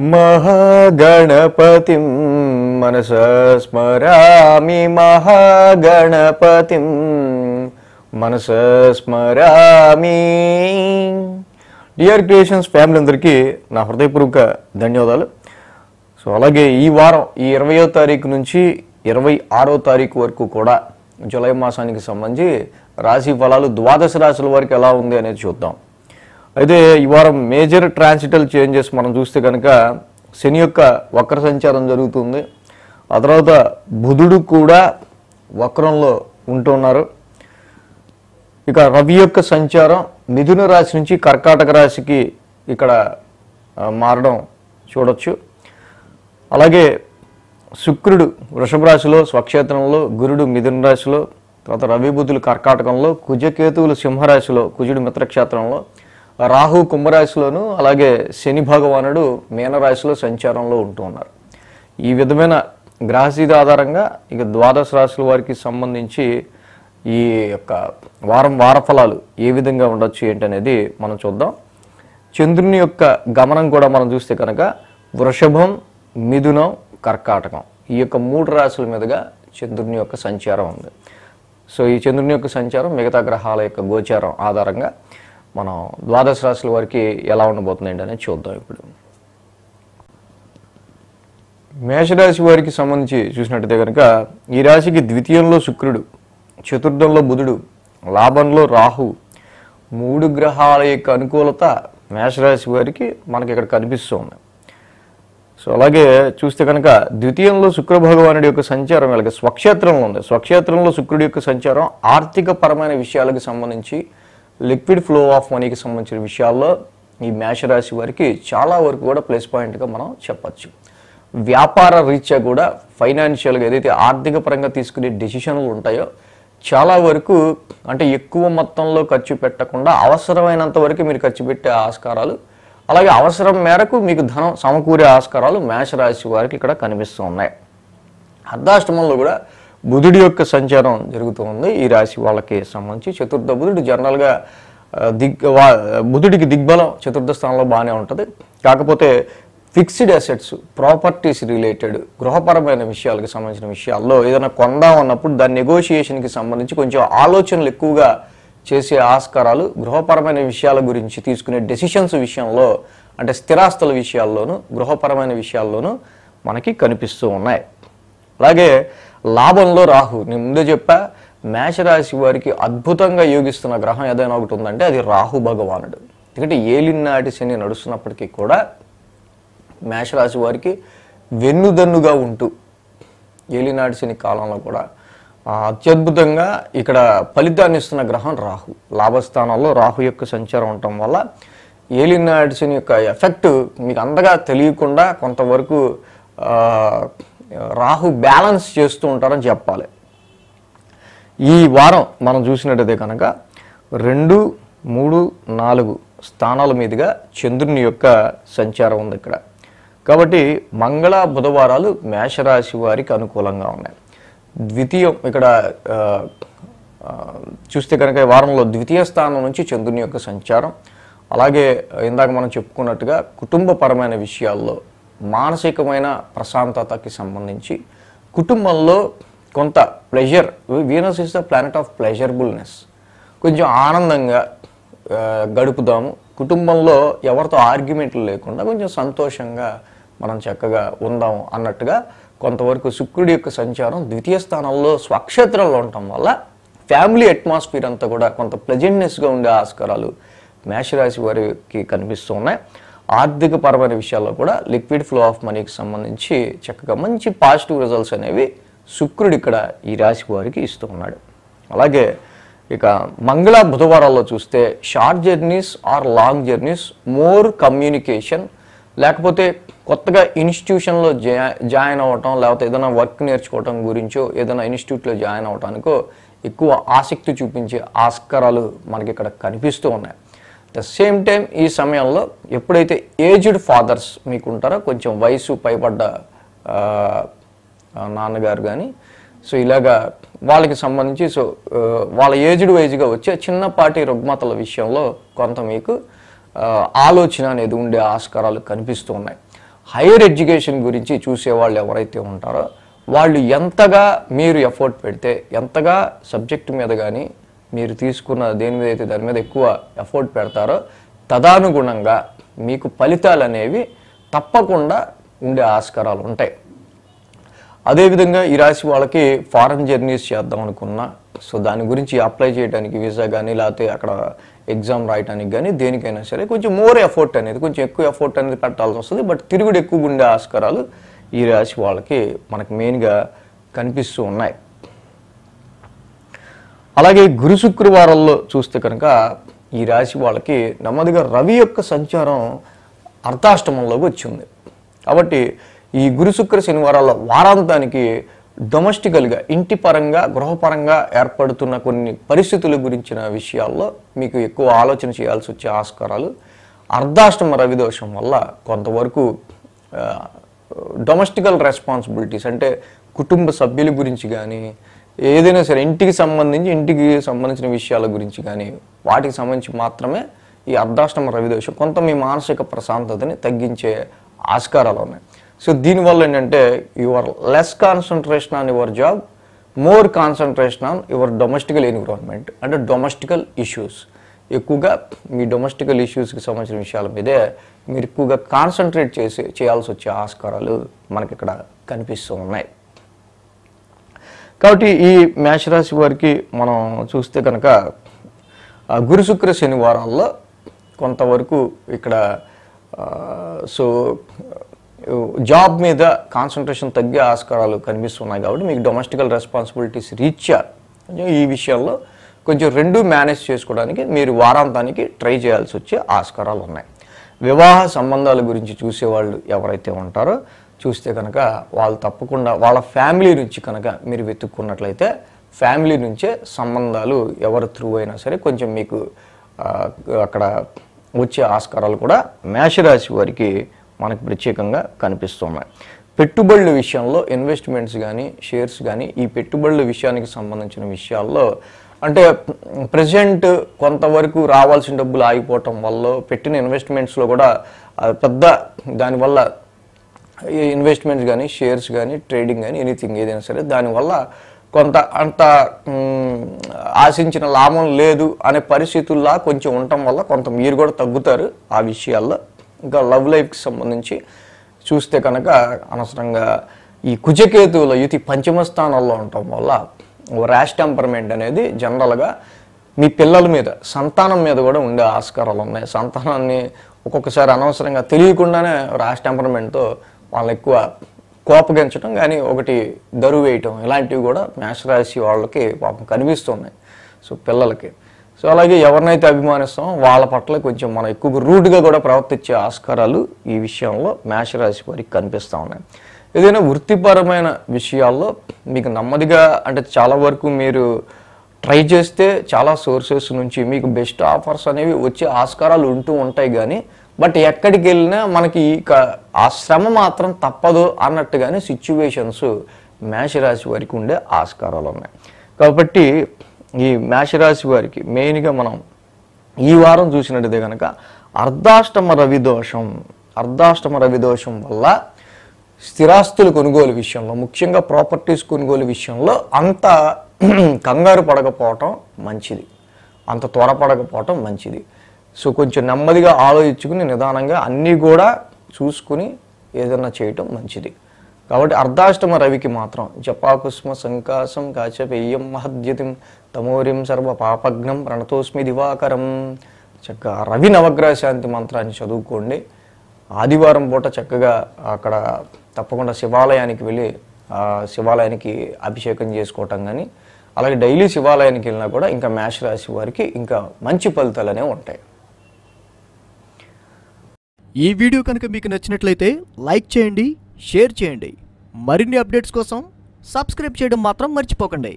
महागणपतिं मनसा स्मरामि महागणपतिं మనసా స్మరామి. Dear creations family అందరికీ నా హృదయపూర్వక ధన్యవాదాలు. సో అలాగే ఈ వారం ఈ 20వ తారీఖు నుంచి 26వ తారీఖు వరకు కూడా జూలై మాసానికి సంబంధించి రాశి ఫలాలు ద్వాదశ రాశుల వరకు ఎలా ఉంది అనేది చూద్దాం. అయితే ఈ వారం మేజర్ ట్రాన్సిటల్ చేంజెస్ మనం చూస్తే కనుక శని యొక్క వక్ర సంచారం జరుగుతుంది. ఆ తర్వాత బుధుడు కూడా వక్రంలో ఉంటున్నారు. ఇక రవి యొక్క సంచారం మిథున రాశి నుంచి కర్కాటక రాశికి ఇక్కడ మారడం చూడొచ్చు. అలాగే శుక్రుడు వృషభ రాశిలో స్వక్షేత్రంలో, గురుడు మిథున రాశిలో, తర్వాత రవి బుధులు కర్కాటకంలో, కుజకేతువులు సింహరాశిలో, కుజుడు మిత్రక్షేత్రంలో, రాహు కుంభరాశిలోను, అలాగే శని భగవానుడు మీనరాశిలో సంచారంలో ఉంటూ ఉన్నారు. ఈ విధమైన గ్రహస్థితి ఆధారంగా ఇక ద్వాదశ రాశుల వారికి సంబంధించి ఈ యొక్క వార ఫలాలు ఏ విధంగా ఉండొచ్చు ఏంటనేది మనం చూద్దాం. చంద్రుని యొక్క గమనం కూడా మనం చూస్తే కనుక వృషభం, మిథునం, కర్కాటకం ఈ యొక్క 3 రాశుల మీదుగా చంద్రుని యొక్క సంచారం ఉంది. సో ఈ చంద్రుని యొక్క సంచారం మిగతా గ్రహాల యొక్క గోచారం ఆధారంగా మనం ద్వాదశ రాశుల వారికి ఎలా ఉండబోతుంది ఏంటనేది చూద్దాం. ఇప్పుడు మేషరాశి వారికి సంబంధించి చూసినట్టయితే కనుక ఈ రాశికి ద్వితీయంలో శుక్రుడు, చతుర్థంలో బుధుడు, లాభంలో రాహు, 3 గ్రహాల యొక్క అనుకూలత మేషరాశి వారికి మనకి ఇక్కడ కనిపిస్తుంది. సో అలాగే చూస్తే కనుక ద్వితీయంలో శుక్ర భగవానుడి యొక్క సంచారం వీళ్ళకి స్వక్షేత్రంలో ఉంది. స్వక్షేత్రంలో శుక్రుడి యొక్క సంచారం ఆర్థిక పరమైన విషయాలకు సంబంధించి, లిక్విడ్ ఫ్లో ఆఫ్ మనీకి సంబంధించిన విషయాల్లో ఈ మేషరాశి వారికి చాలా వరకు కూడా ప్లస్ పాయింట్గా మనం చెప్పచ్చు. వ్యాపార రీత్యా కూడా ఫైనాన్షియల్గా ఏదైతే ఆర్థిక పరంగా తీసుకునే డెసిషన్లు ఉంటాయో చాలా వరకు అంటే ఎక్కువ మొత్తంలో ఖర్చు పెట్టకుండా అవసరమైనంత వరకు మీరు ఖర్చు పెట్టే ఆస్కారాలు, అలాగే అవసరం మేరకు మీకు ధనం సమకూరే ఆస్కారాలు మేషరాశి వారికి ఇక్కడ కనిపిస్తూ ఉన్నాయి. అర్ధాష్టమంలో కూడా బుధుడి యొక్క సంచారం జరుగుతూ ఉంది ఈ రాశి వాళ్ళకి సంబంధించి. చతుర్థ బుధుడు జనరల్గా బుధుడికి దిగ్బలం చతుర్థ స్థానంలో బాగానే ఉంటుంది. కాకపోతే ఫిక్స్డ్ అసెట్స్, ప్రాపర్టీస్ రిలేటెడ్ గృహపరమైన విషయాలకు సంబంధించిన విషయాల్లో ఏదైనా కొందాం అన్నప్పుడు దాని నెగోషియేషన్కి సంబంధించి కొంచెం ఆలోచనలు ఎక్కువగా చేసే ఆస్కారాలు గృహపరమైన విషయాల గురించి తీసుకునే డెసిషన్స్ విషయంలో అంటే స్థిరాస్తుల విషయాల్లోనూ గృహపరమైన విషయాల్లోనూ మనకి కనిపిస్తూ ఉన్నాయి. అలాగే లాభంలో రాహు, నేను ముందే చెప్పా మేషరాశి వారికి అద్భుతంగా యోగిస్తున్న గ్రహం ఏదైనా ఒకటి ఉందంటే అది రాహు భగవానుడు. ఎందుకంటే ఏలినాటి శని నడుస్తున్నప్పటికీ కూడా మేషరాశి వారికి వెన్నుదన్నుగా ఉంటూ ఏలినాటి శని కాలంలో కూడా అత్యద్భుతంగా ఇక్కడ ఫలితాన్ని ఇస్తున్న గ్రహం రాహు. లాభస్థానంలో రాహు యొక్క సంచారం ఉండటం వల్ల ఏలినాటి శని యొక్క ఎఫెక్ట్ మీకు అంతగా తెలియకుండా కొంతవరకు రాహు బ్యాలెన్స్ చేస్తూ ఉంటారని చెప్పాలి. ఈ వారం మనం చూసినట్టయితే కనుక 2, 3, 4 స్థానాల మీదుగా చంద్రుని యొక్క సంచారం ఉంది ఇక్కడ. కాబట్టి మంగళ బుధవారాలు మేషరాశి వారికి అనుకూలంగా ఉన్నాయి. ద్వితీయం ఇక్కడ చూస్తే కనుక ఈ వారంలో ద్వితీయ స్థానం నుంచి చంద్రుని యొక్క సంచారం, అలాగే ఇందాక మనం చెప్పుకున్నట్టుగా కుటుంబపరమైన విషయాల్లో మానసికమైన ప్రశాంతతకి సంబంధించి కుటుంబంలో కొంత pleasure, Venus is the planet of pleasurableness, కొంచెం ఆనందంగా గడుపుదాము, కుటుంబంలో ఎవరితో ఆర్గ్యుమెంట్లు లేకుండా కొంచెం సంతోషంగా మనం చక్కగా ఉందాము అన్నట్టుగా కొంతవరకు శుక్రుడి యొక్క సంచారం ద్వితీయ స్థానంలో స్వక్షేత్రంలో ఉండటం వల్ల ఫ్యామిలీ అట్మాస్ఫియర్ అంతా కూడా కొంత ప్లెజెంట్నెస్గా ఉండే ఆస్కారాలు మేషరాశి వారికి కనిపిస్తూ ఉన్నాయి. ఆర్థిక పరమైన విషయాల్లో కూడా లిక్విడ్ ఫ్లో ఆఫ్ మనీకి సంబంధించి చక్కగా మంచి పాజిటివ్ రిజల్ట్స్ అనేవి శుక్రుడు ఇక్కడ ఈ రాశి వారికి ఇస్తూ ఉన్నాడు. అలాగే ఇక మంగళ బుధవారాల్లో చూస్తే short journeys or long journeys, more communication, లేకపోతే కొత్తగా ఇన్స్టిట్యూషన్లో జాయిన్ అవ్వటం, లేకపోతే ఏదైనా వర్క్ నేర్చుకోవటం గురించో ఏదైనా ఇన్స్టిట్యూట్లో జాయిన్ అవ్వటానికో ఎక్కువ ఆసక్తి చూపించే ఆస్కారాలు మనకి ఇక్కడ కనిపిస్తూ ఉన్నాయి. ద సేమ్ టైం ఈ సమయంలో ఎప్పుడైతే ఏజ్డ్ ఫాదర్స్ మీకు ఉంటారో, కొంచెం వయసు పైబడ్డ నాన్నగారు కానీ సో ఇలాగా వాళ్ళకి సంబంధించి వాళ్ళ ఏజ్డ్ వైజ్గా వచ్చే చిన్నపాటి రుగ్మతల విషయంలో కొంత మీకు ఆలోచన అనేది ఉండే ఆస్కారాలు కనిపిస్తూ ఉన్నాయి. హైయర్ ఎడ్యుకేషన్ గురించి చూసేవాళ్ళు ఎవరైతే ఉంటారో వాళ్ళు ఎంతగా మీరు ఎఫర్ట్ పెడితే, ఎంతగా సబ్జెక్టు మీద కానీ మీరు తీసుకున్న దేని మీద అయితే దాని మీద ఎక్కువ ఎఫర్ట్ పెడతారో తదనుగుణంగా మీకు ఫలితాలు అనేవి తప్పకుండా ఉండే ఆస్కారాలు ఉంటాయి. అదేవిధంగా ఈ రాశి వాళ్ళకి ఫారెన్ జర్నీస్ చేద్దాం అనుకున్నా, సో దాని గురించి అప్లై చేయడానికి వీసా కానీ లేకపోతే అక్కడ ఎగ్జామ్ రాయడానికి కానీ దేనికైనా సరే కొంచెం మోర్ ఎఫర్ట్ అనేది, కొంచెం ఎక్కువ ఎఫర్ట్ అనేది పెట్టాల్సి వస్తుంది. బట్ తిరుగుడు ఎక్కువగా ఉండే ఆస్కారాలు ఈ రాశి వాళ్ళకి మనకు మెయిన్గా కనిపిస్తూ ఉన్నాయి. అలాగే గురు శుక్రవారాల్లో చూస్తే కనుక ఈ రాశి వాళ్ళకి నెమ్మదిగా రవి యొక్క సంచారం అర్ధాష్టమంలోకి వచ్చింది. కాబట్టి ఈ గురు శుక్ర శనివారాల వారాంతానికి డొమెస్టికల్గా ఇంటి పరంగా గృహపరంగా ఏర్పడుతున్న కొన్ని పరిస్థితుల గురించిన విషయాల్లో మీకు ఎక్కువ ఆలోచన చేయాల్సి వచ్చే ఆస్కారాలు, అర్ధాష్టమ రవి దోషం వల్ల కొంతవరకు డొమెస్టికల్ రెస్పాన్సిబిలిటీస్ అంటే కుటుంబ సభ్యుల గురించి కానీ ఏదైనా సరే ఇంటికి సంబంధించిన విషయాల గురించి కానీ వాటికి సంబంధించి మాత్రమే ఈ అర్ధాష్టమ రవి దోషం కొంత మీ మానసిక ప్రశాంతతని తగ్గించే ఆస్కారాలు ఉన్నాయి. సో దీనివల్ల ఏంటంటే your less concentration on your job, more concentration on your domestical environment అంటే డొమెస్టికల్ ఇష్యూస్. ఎక్కువగా మీ డొమెస్టికల్ ఇష్యూస్కి సంబంధించిన విషయాల మీదే మీరు ఎక్కువగా కాన్సన్ట్రేట్ చేయాల్సి వచ్చే ఆస్కారాలు మనకి ఇక్కడ కనిపిస్తూ ఉన్నాయి. కాబట్టి ఈ మేషరాశి వారికి మనం చూస్తే కనుక గురు శుక్ర శనివారాల్లో కొంతవరకు ఇక్కడ సో జాబ్ మీద కాన్సన్ట్రేషన్ తగ్గే ఆస్కారాలు కనిపిస్తున్నాయి. కాబట్టి మీకు డొమెస్టికల్ రెస్పాన్సిబిలిటీస్ రీత్యా ఈ విషయాల్లో కొంచెం రెండు మేనేజ్ చేసుకోవడానికి మీరు వారాంతానికి ట్రై చేయాల్సి వచ్చే ఆస్కారాలు ఉన్నాయి. వివాహ సంబంధాల గురించి చూసేవాళ్ళు ఎవరైతే ఉంటారో చూస్తే కనుక వాళ్ళు తప్పకుండా వాళ్ళ ఫ్యామిలీ నుంచి కనుక మీరు వెతుక్కున్నట్లయితే ఫ్యామిలీ నుంచే సంబంధాలు ఎవరు త్రూ అయినా సరే కొంచెం మీకు అక్కడ వచ్చే ఆస్కారాలు కూడా మేషరాశి వారికి మనకు ప్రత్యేకంగా కనిపిస్తున్నాయి. పెట్టుబడుల విషయంలో ఇన్వెస్ట్మెంట్స్ కానీ షేర్స్ కానీ ఈ పెట్టుబడుల విషయానికి సంబంధించిన విషయాల్లో అంటే ప్రజెంట్ కొంతవరకు రావాల్సిన డబ్బులు ఆగిపోవటం వల్ల పెట్టిన ఇన్వెస్ట్మెంట్స్లో కూడా పెద్ద దానివల్ల ఇన్వెస్ట్మెంట్స్ కానీ షేర్స్ కానీ ట్రేడింగ్ కానీ ఎనీథింగ్ ఏదైనా సరే దానివల్ల కొంత అంత ఆశించిన లాభం లేదు అనే పరిస్థితుల్లో కొంచెం ఉండటం వల్ల కొంత మీరు కూడా తగ్గుతారు ఆ విషయాల్లో. ఇంకా లవ్ లైఫ్కి సంబంధించి చూస్తే కనుక అనవసరంగా ఈ కుజకేతువుల యుతి పంచమ స్థానాల్లో ఉండటం వల్ల ర్యాష్ టెంపర్మెంట్ అనేది జనరల్గా మీ పిల్లల మీద సంతానం మీద కూడా ఉండే ఆస్కారాలు ఉన్నాయి. సంతానాన్ని ఒక్కొక్కసారి అనవసరంగా తెలియకుండానే ర్యాష్ టెంపర్మెంట్తో వాళ్ళు ఎక్కువ కోపగించడం కానీ ఒకటి దరువు వేయటం ఇలాంటివి కూడా మేషరాశి వాళ్ళకి పాపం కనిపిస్తున్నాయి. సో పిల్లలకి సో అలాగే ఎవరినైతే అభిమానిస్తామో వాళ్ళ పట్ల కొంచెం మనం ఎక్కువ రూడ్గా కూడా ప్రవర్తించే ఆస్కారాలు ఈ విషయంలో మేషరాశి వారికి కనిపిస్తూ ఉన్నాయి. ఏదైనా వృత్తిపరమైన విషయాల్లో మీకు నెమ్మదిగా అంటే చాలా వరకు మీరు ట్రై చేస్తే చాలా సోర్సెస్ నుంచి మీకు బెస్ట్ ఆఫర్స్ అనేవి వచ్చే ఆస్కారాలు ఉంటూ ఉంటాయి. కానీ బట్ ఎక్కడికి వెళ్ళినా మనకి ఆ శ్రమ మాత్రం తప్పదు అన్నట్టుగానే సిచ్యువేషన్స్ మేషరాశి వారికి ఉండే ఆస్కారాలు ఉన్నాయి. కాబట్టి ఈ మేషరాశి వారికి మెయిన్గా మనం ఈ వారం చూసినట్టయితే కనుక అర్ధాష్టమ రవి దోషం వల్ల స్థిరాస్తుల కొనుగోలు విషయంలో ముఖ్యంగా ప్రాపర్టీస్ కొనుగోలు విషయంలో అంత కంగారు పడకపోవటం మంచిది, అంత త్వరపడకపోవటం మంచిది. సో కొంచెం నెమ్మదిగా ఆలోచించుకుని నిదానంగా అన్నీ కూడా చూసుకుని ఏదన్నా చేయటం మంచిది. కాబట్టి అర్ధాష్టమ రవికి మాత్రం జపాకుస్మ సంకాసం కాచపేయం మహద్యతిం తమోరిం సర్వ పాపగ్నం ప్రణతోస్మి దివాకరం. చక్కగా రవి నవగ్రహ శాంతి మంత్రాన్ని చదువుకోండి. ఆదివారం పూట చక్కగా అక్కడ తప్పకుండా శివాలయానికి వెళ్ళి శివాలయానికి అభిషేకం చేసుకోవటం కానీ అలాగే డైలీ శివాలయానికి వెళ్ళినా కూడా ఇంకా మేషరాశి వారికి ఇంకా మంచి ఫలితాలు అనేవి ఉంటాయి. ఈ వీడియో కనుక మీకు నచ్చినట్లయితే లైక్ చేయండి, షేర్ చేయండి. మరిన్ని అప్డేట్స్ కోసం సబ్స్క్రైబ్ చేయడం మాత్రం మర్చిపోకండి.